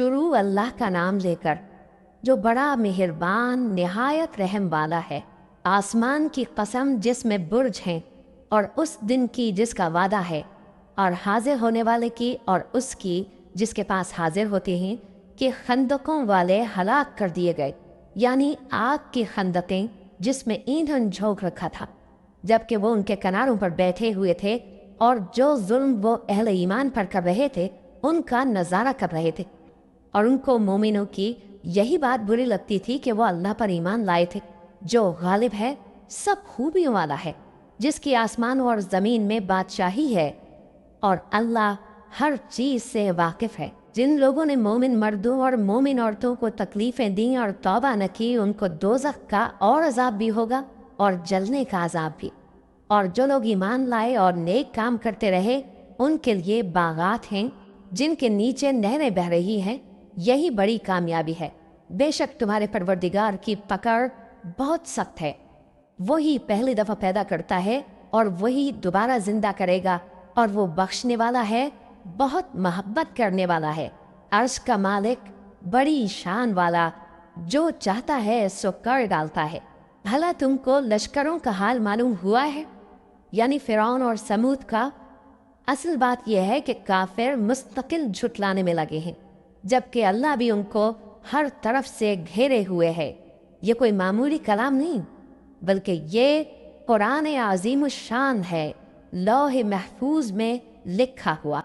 شروع اللہ کا نام لے کر جو بڑا مہربان نہایت رحم والا ہے۔ آسمان کی قسم جس میں برج ہیں، اور اس دن کی جس کا وعدہ ہے، اور حاضر ہونے والے کی اور اس کی جس کے پاس حاضر ہوتے ہیں، کہ خندقوں والے ہلاک کر دیے گئے، یعنی آگ کی خندقیں جس میں ایندھن جھونک رکھا تھا، جبکہ وہ ان کے کناروں پر بیٹھے ہوئے تھے، اور جو ظلم وہ اہل ایمان پر کر رہے تھے ان کا نظارہ کر رہے تھے، اور ان کو مومنوں کی یہی بات بری لگتی تھی کہ وہ اللہ پر ایمان لائے تھے، جو غالب ہے، سب خوبیوں والا ہے، جس کی آسمانوں اور زمین میں بادشاہی ہے، اور اللہ ہر چیز سے واقف ہے۔ جن لوگوں نے مومن مردوں اور مومن عورتوں کو تکلیفیں دیں اور توبہ نہ کی، ان کو دوزخ کا اور عذاب بھی ہوگا اور جلنے کا عذاب بھی، اور جو لوگ ایمان لائے اور نیک کام کرتے رہے ان کے لیے باغات ہیں جن کے نیچے نہریں بہہ رہی ہیں، یہی بڑی کامیابی ہے۔ بے شک تمہارے پروردگار کی پکڑ بہت سخت ہے، وہی پہلی دفعہ پیدا کرتا ہے اور وہی دوبارہ زندہ کرے گا، اور وہ بخشنے والا ہے، بہت محبت کرنے والا ہے۔ عرش کا مالک، بڑی شان والا، جو چاہتا ہے سو کر ڈالتا ہے۔ بھلا تم کو لشکروں کا حال معلوم ہوا ہے، یعنی فرعون اور سمود کا؟ اصل بات یہ ہے کہ کافر مستقل جھٹلانے میں لگے ہیں، جبکہ اللہ بھی ان کو ہر طرف سے گھیرے ہوئے ہے۔ یہ کوئی معمولی کلام نہیں، بلکہ یہ قرآن عظیم الشان ہے، لوح محفوظ میں لکھا ہوا۔